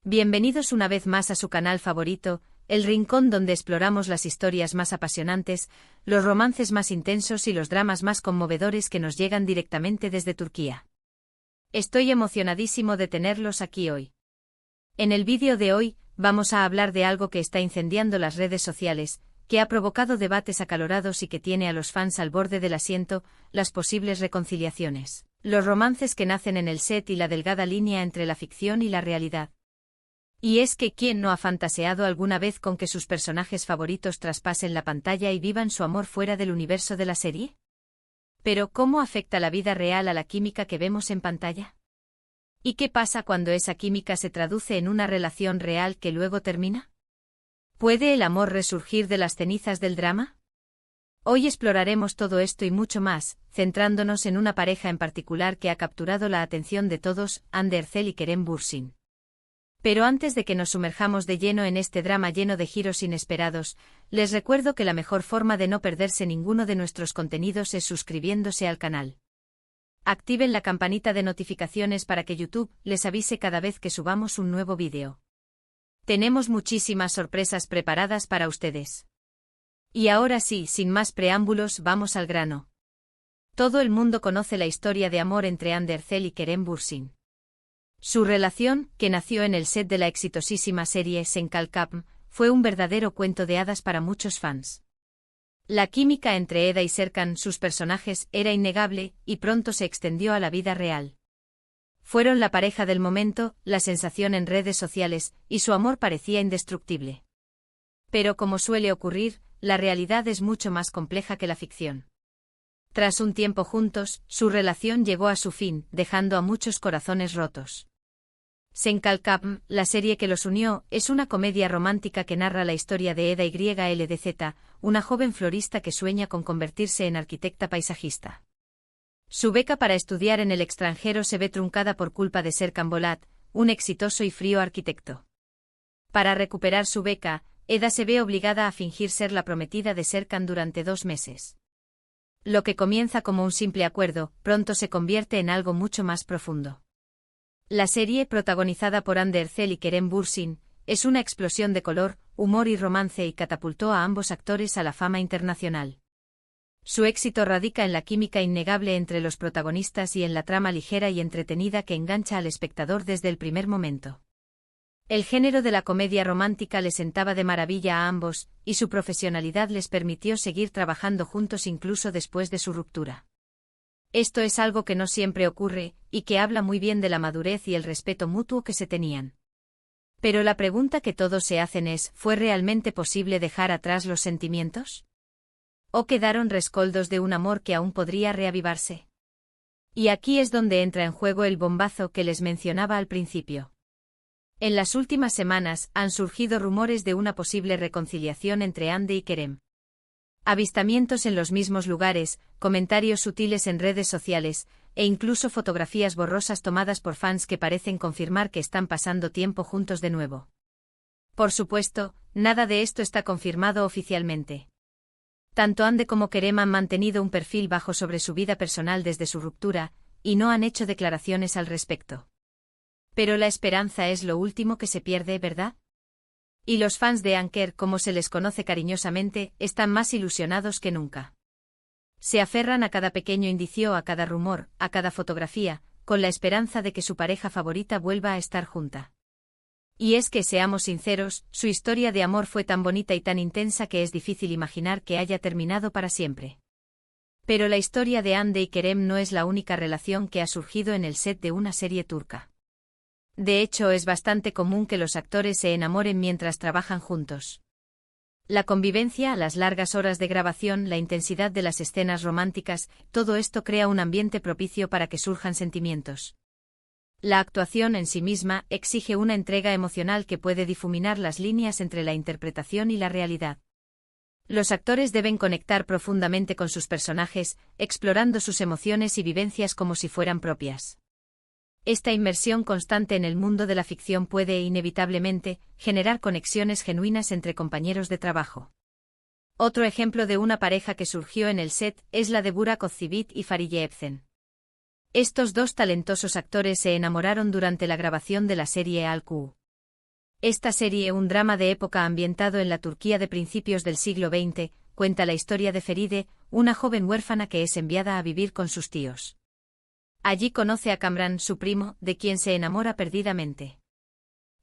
Bienvenidos una vez más a su canal favorito, el rincón donde exploramos las historias más apasionantes, los romances más intensos y los dramas más conmovedores que nos llegan directamente desde Turquía. Estoy emocionadísimo de tenerlos aquí hoy. En el vídeo de hoy, vamos a hablar de algo que está incendiando las redes sociales, que ha provocado debates acalorados y que tiene a los fans al borde del asiento, las posibles reconciliaciones, los romances que nacen en el set y la delgada línea entre la ficción y la realidad. Y es que ¿quién no ha fantaseado alguna vez con que sus personajes favoritos traspasen la pantalla y vivan su amor fuera del universo de la serie? Pero ¿cómo afecta la vida real a la química que vemos en pantalla? ¿Y qué pasa cuando esa química se traduce en una relación real que luego termina? ¿Puede el amor resurgir de las cenizas del drama? Hoy exploraremos todo esto y mucho más, centrándonos en una pareja en particular que ha capturado la atención de todos, Hande Erçel y Kerem Bürsin. Pero antes de que nos sumerjamos de lleno en este drama lleno de giros inesperados, les recuerdo que la mejor forma de no perderse ninguno de nuestros contenidos es suscribiéndose al canal. Activen la campanita de notificaciones para que YouTube les avise cada vez que subamos un nuevo vídeo. Tenemos muchísimas sorpresas preparadas para ustedes. Y ahora sí, sin más preámbulos, vamos al grano. Todo el mundo conoce la historia de amor entre Hande Erçel y Kerem Bürsin. Su relación, que nació en el set de la exitosísima serie Sen Kalkapm, fue un verdadero cuento de hadas para muchos fans. La química entre Eda y Serkan, sus personajes, era innegable, y pronto se extendió a la vida real. Fueron la pareja del momento, la sensación en redes sociales, y su amor parecía indestructible. Pero como suele ocurrir, la realidad es mucho más compleja que la ficción. Tras un tiempo juntos, su relación llegó a su fin, dejando a muchos corazones rotos. Sen Kalkapm, la serie que los unió, es una comedia romántica que narra la historia de Eda YLDZ, una joven florista que sueña con convertirse en arquitecta paisajista. Su beca para estudiar en el extranjero se ve truncada por culpa de Serkan Bolat, un exitoso y frío arquitecto. Para recuperar su beca, Eda se ve obligada a fingir ser la prometida de Serkan durante 2 meses. Lo que comienza como un simple acuerdo, pronto se convierte en algo mucho más profundo. La serie, protagonizada por Hande Erçel y Kerem Bürsin, es una explosión de color, humor y romance y catapultó a ambos actores a la fama internacional. Su éxito radica en la química innegable entre los protagonistas y en la trama ligera y entretenida que engancha al espectador desde el primer momento. El género de la comedia romántica le sentaba de maravilla a ambos, y su profesionalidad les permitió seguir trabajando juntos incluso después de su ruptura. Esto es algo que no siempre ocurre, y que habla muy bien de la madurez y el respeto mutuo que se tenían. Pero la pregunta que todos se hacen es, ¿fue realmente posible dejar atrás los sentimientos? ¿O quedaron rescoldos de un amor que aún podría reavivarse? Y aquí es donde entra en juego el bombazo que les mencionaba al principio. En las últimas semanas han surgido rumores de una posible reconciliación entre Hande y Kerem. Avistamientos en los mismos lugares, comentarios sutiles en redes sociales, e incluso fotografías borrosas tomadas por fans que parecen confirmar que están pasando tiempo juntos de nuevo. Por supuesto, nada de esto está confirmado oficialmente. Tanto Hande como Kerem han mantenido un perfil bajo sobre su vida personal desde su ruptura, y no han hecho declaraciones al respecto. Pero la esperanza es lo último que se pierde, ¿verdad? Y los fans de Anker, como se les conoce cariñosamente, están más ilusionados que nunca. Se aferran a cada pequeño indicio, a cada rumor, a cada fotografía, con la esperanza de que su pareja favorita vuelva a estar junta. Y es que, seamos sinceros, su historia de amor fue tan bonita y tan intensa que es difícil imaginar que haya terminado para siempre. Pero la historia de Hande y Kerem no es la única relación que ha surgido en el set de una serie turca. De hecho, es bastante común que los actores se enamoren mientras trabajan juntos. La convivencia, las largas horas de grabación, la intensidad de las escenas románticas, todo esto crea un ambiente propicio para que surjan sentimientos. La actuación en sí misma exige una entrega emocional que puede difuminar las líneas entre la interpretación y la realidad. Los actores deben conectar profundamente con sus personajes, explorando sus emociones y vivencias como si fueran propias. Esta inmersión constante en el mundo de la ficción puede, inevitablemente, generar conexiones genuinas entre compañeros de trabajo. Otro ejemplo de una pareja que surgió en el set es la de Burak Özçivit y Fariye Evcen. Estos dos talentosos actores se enamoraron durante la grabación de la serie Al-Ku. Esta serie, un drama de época ambientado en la Turquía de principios del siglo XX, cuenta la historia de Feride, una joven huérfana que es enviada a vivir con sus tíos. Allí conoce a Kamran, su primo, de quien se enamora perdidamente.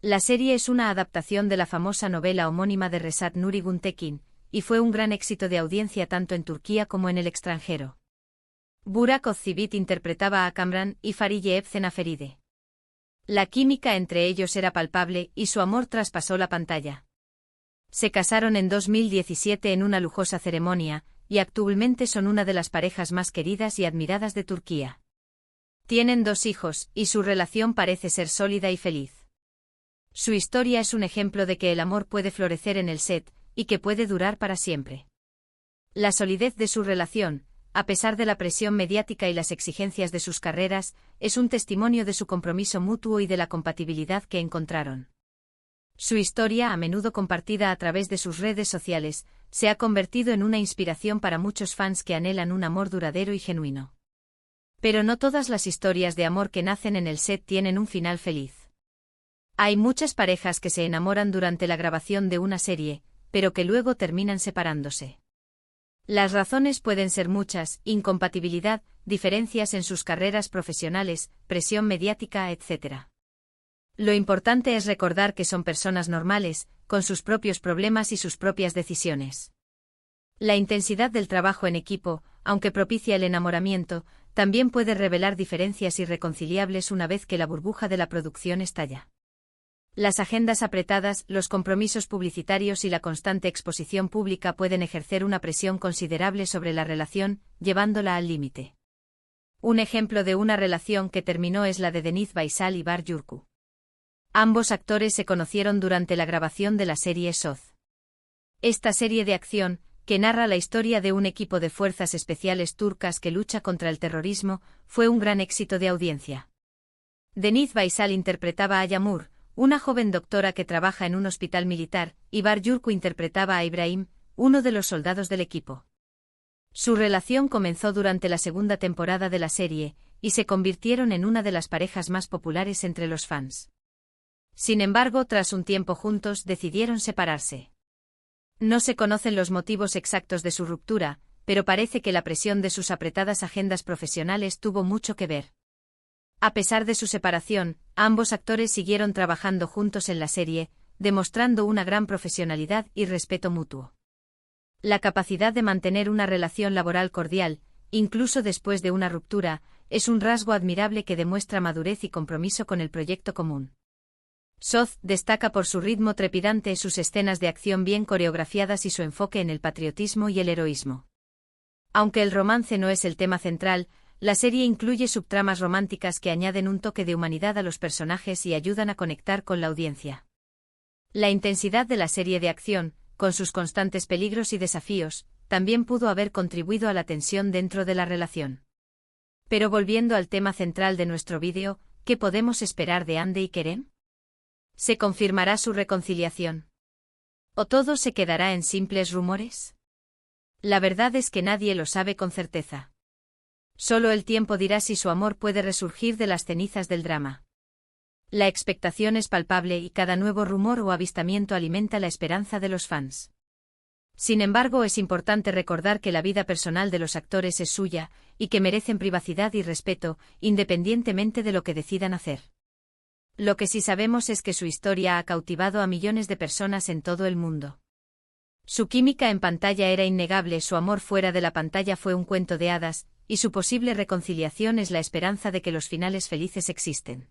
La serie es una adaptación de la famosa novela homónima de Reşat Nuri Güntekin, y fue un gran éxito de audiencia tanto en Turquía como en el extranjero. Burak Özçivit interpretaba a Kamran y Fariye Evcen a Feride. La química entre ellos era palpable y su amor traspasó la pantalla. Se casaron en 2017 en una lujosa ceremonia, y actualmente son una de las parejas más queridas y admiradas de Turquía. Tienen 2 hijos, y su relación parece ser sólida y feliz. Su historia es un ejemplo de que el amor puede florecer en el set, y que puede durar para siempre. La solidez de su relación, a pesar de la presión mediática y las exigencias de sus carreras, es un testimonio de su compromiso mutuo y de la compatibilidad que encontraron. Su historia, a menudo compartida a través de sus redes sociales, se ha convertido en una inspiración para muchos fans que anhelan un amor duradero y genuino. Pero no todas las historias de amor que nacen en el set tienen un final feliz. Hay muchas parejas que se enamoran durante la grabación de una serie, pero que luego terminan separándose. Las razones pueden ser muchas: incompatibilidad, diferencias en sus carreras profesionales, presión mediática, etc. Lo importante es recordar que son personas normales, con sus propios problemas y sus propias decisiones. La intensidad del trabajo en equipo, aunque propicia el enamoramiento, también puede revelar diferencias irreconciliables una vez que la burbuja de la producción estalla. Las agendas apretadas, los compromisos publicitarios y la constante exposición pública pueden ejercer una presión considerable sobre la relación, llevándola al límite. Un ejemplo de una relación que terminó es la de Deniz Baysal y Bar Yurku. Ambos actores se conocieron durante la grabación de la serie Söz. Esta serie de acción, que narra la historia de un equipo de fuerzas especiales turcas que lucha contra el terrorismo, fue un gran éxito de audiencia. Deniz Baysal interpretaba a Yağmur, una joven doctora que trabaja en un hospital militar, y Bar Yurku interpretaba a Ibrahim, uno de los soldados del equipo. Su relación comenzó durante la segunda temporada de la serie, y se convirtieron en una de las parejas más populares entre los fans. Sin embargo, tras un tiempo juntos, decidieron separarse. No se conocen los motivos exactos de su ruptura, pero parece que la presión de sus apretadas agendas profesionales tuvo mucho que ver. A pesar de su separación, ambos actores siguieron trabajando juntos en la serie, demostrando una gran profesionalidad y respeto mutuo. La capacidad de mantener una relación laboral cordial, incluso después de una ruptura, es un rasgo admirable que demuestra madurez y compromiso con el proyecto común. Söz destaca por su ritmo trepidante, sus escenas de acción bien coreografiadas y su enfoque en el patriotismo y el heroísmo. Aunque el romance no es el tema central, la serie incluye subtramas románticas que añaden un toque de humanidad a los personajes y ayudan a conectar con la audiencia. La intensidad de la serie de acción, con sus constantes peligros y desafíos, también pudo haber contribuido a la tensión dentro de la relación. Pero volviendo al tema central de nuestro vídeo, ¿qué podemos esperar de Hande y Kerem? ¿Se confirmará su reconciliación? ¿O todo se quedará en simples rumores? La verdad es que nadie lo sabe con certeza. Solo el tiempo dirá si su amor puede resurgir de las cenizas del drama. La expectación es palpable y cada nuevo rumor o avistamiento alimenta la esperanza de los fans. Sin embargo, es importante recordar que la vida personal de los actores es suya, y que merecen privacidad y respeto, independientemente de lo que decidan hacer. Lo que sí sabemos es que su historia ha cautivado a millones de personas en todo el mundo. Su química en pantalla era innegable, su amor fuera de la pantalla fue un cuento de hadas, y su posible reconciliación es la esperanza de que los finales felices existen.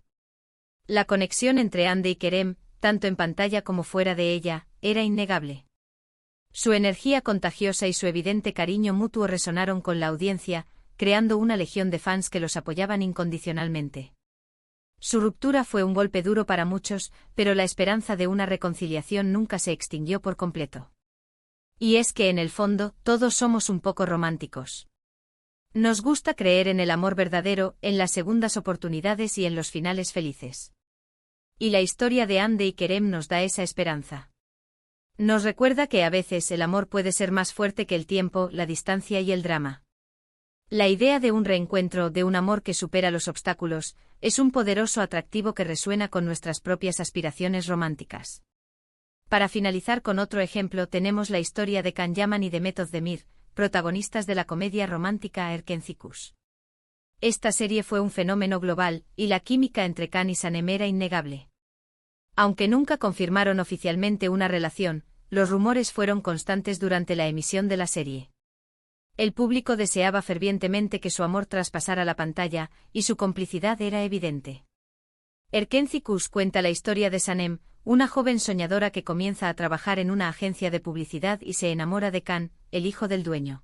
La conexión entre Hande y Kerem, tanto en pantalla como fuera de ella, era innegable. Su energía contagiosa y su evidente cariño mutuo resonaron con la audiencia, creando una legión de fans que los apoyaban incondicionalmente. Su ruptura fue un golpe duro para muchos, pero la esperanza de una reconciliación nunca se extinguió por completo. Y es que en el fondo, todos somos un poco románticos. Nos gusta creer en el amor verdadero, en las segundas oportunidades y en los finales felices. Y la historia de Hande y Kerem nos da esa esperanza. Nos recuerda que a veces el amor puede ser más fuerte que el tiempo, la distancia y el drama. La idea de un reencuentro, de un amor que supera los obstáculos, es un poderoso atractivo que resuena con nuestras propias aspiraciones románticas. Para finalizar con otro ejemplo tenemos la historia de Can Yaman y de Method Demir, protagonistas de la comedia romántica Erkencikus. Esta serie fue un fenómeno global, y la química entre Can y Sanem era innegable. Aunque nunca confirmaron oficialmente una relación, los rumores fueron constantes durante la emisión de la serie. El público deseaba fervientemente que su amor traspasara la pantalla, y su complicidad era evidente. Erkencikus cuenta la historia de Sanem, una joven soñadora que comienza a trabajar en una agencia de publicidad y se enamora de Can, el hijo del dueño.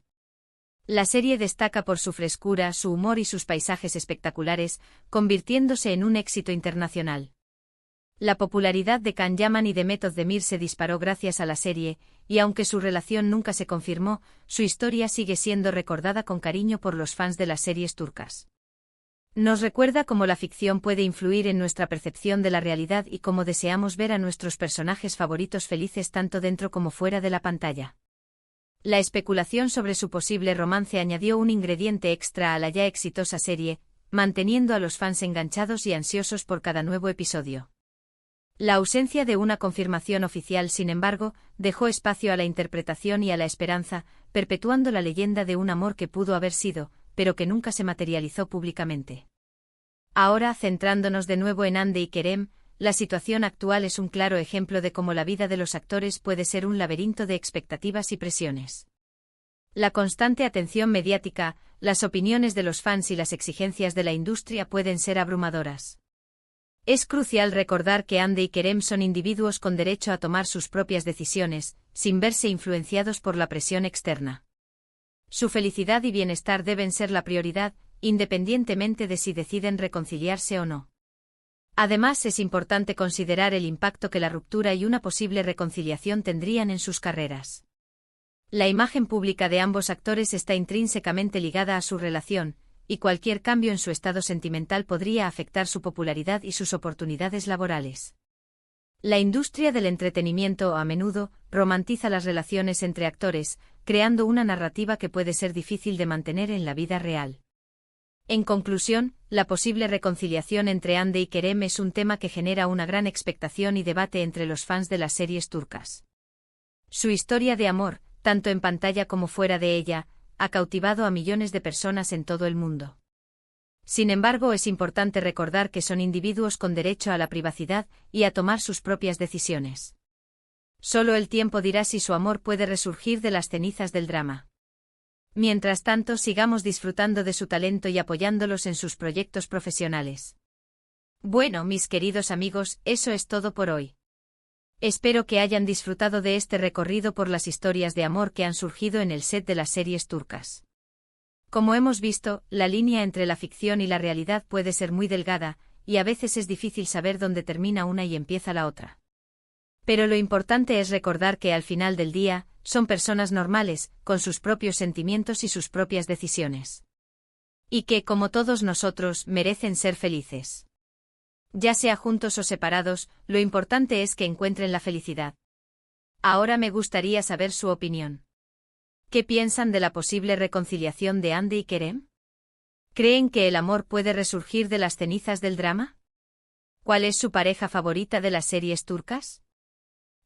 La serie destaca por su frescura, su humor y sus paisajes espectaculares, convirtiéndose en un éxito internacional. La popularidad de Can Yaman y de Method Demir se disparó gracias a la serie, y aunque su relación nunca se confirmó, su historia sigue siendo recordada con cariño por los fans de las series turcas. Nos recuerda cómo la ficción puede influir en nuestra percepción de la realidad y cómo deseamos ver a nuestros personajes favoritos felices tanto dentro como fuera de la pantalla. La especulación sobre su posible romance añadió un ingrediente extra a la ya exitosa serie, manteniendo a los fans enganchados y ansiosos por cada nuevo episodio. La ausencia de una confirmación oficial, sin embargo, dejó espacio a la interpretación y a la esperanza, perpetuando la leyenda de un amor que pudo haber sido, pero que nunca se materializó públicamente. Ahora, centrándonos de nuevo en Hande y Kerem, la situación actual es un claro ejemplo de cómo la vida de los actores puede ser un laberinto de expectativas y presiones. La constante atención mediática, las opiniones de los fans y las exigencias de la industria pueden ser abrumadoras. Es crucial recordar que Hande y Kerem son individuos con derecho a tomar sus propias decisiones, sin verse influenciados por la presión externa. Su felicidad y bienestar deben ser la prioridad, independientemente de si deciden reconciliarse o no. Además, es importante considerar el impacto que la ruptura y una posible reconciliación tendrían en sus carreras. La imagen pública de ambos actores está intrínsecamente ligada a su relación, y cualquier cambio en su estado sentimental podría afectar su popularidad y sus oportunidades laborales. La industria del entretenimiento a menudo romantiza las relaciones entre actores, creando una narrativa que puede ser difícil de mantener en la vida real. En conclusión, la posible reconciliación entre Hande y Kerem es un tema que genera una gran expectación y debate entre los fans de las series turcas. Su historia de amor, tanto en pantalla como fuera de ella, ha cautivado a millones de personas en todo el mundo. Sin embargo, es importante recordar que son individuos con derecho a la privacidad y a tomar sus propias decisiones. Solo el tiempo dirá si su amor puede resurgir de las cenizas del drama. Mientras tanto, sigamos disfrutando de su talento y apoyándolos en sus proyectos profesionales. Bueno, mis queridos amigos, eso es todo por hoy. Espero que hayan disfrutado de este recorrido por las historias de amor que han surgido en el set de las series turcas. Como hemos visto, la línea entre la ficción y la realidad puede ser muy delgada, y a veces es difícil saber dónde termina una y empieza la otra. Pero lo importante es recordar que al final del día, son personas normales, con sus propios sentimientos y sus propias decisiones. Y que, como todos nosotros, merecen ser felices. Ya sea juntos o separados, lo importante es que encuentren la felicidad. Ahora me gustaría saber su opinión. ¿Qué piensan de la posible reconciliación de Hande y Kerem? ¿Creen que el amor puede resurgir de las cenizas del drama? ¿Cuál es su pareja favorita de las series turcas?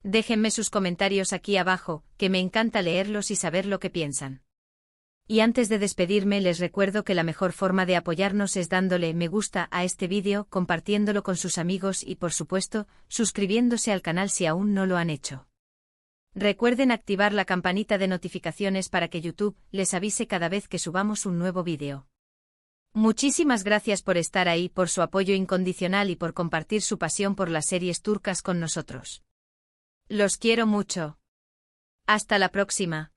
Déjenme sus comentarios aquí abajo, que me encanta leerlos y saber lo que piensan. Y antes de despedirme les recuerdo que la mejor forma de apoyarnos es dándole me gusta a este vídeo, compartiéndolo con sus amigos y por supuesto, suscribiéndose al canal si aún no lo han hecho. Recuerden activar la campanita de notificaciones para que YouTube les avise cada vez que subamos un nuevo vídeo. Muchísimas gracias por estar ahí, por su apoyo incondicional y por compartir su pasión por las series turcas con nosotros. Los quiero mucho. Hasta la próxima.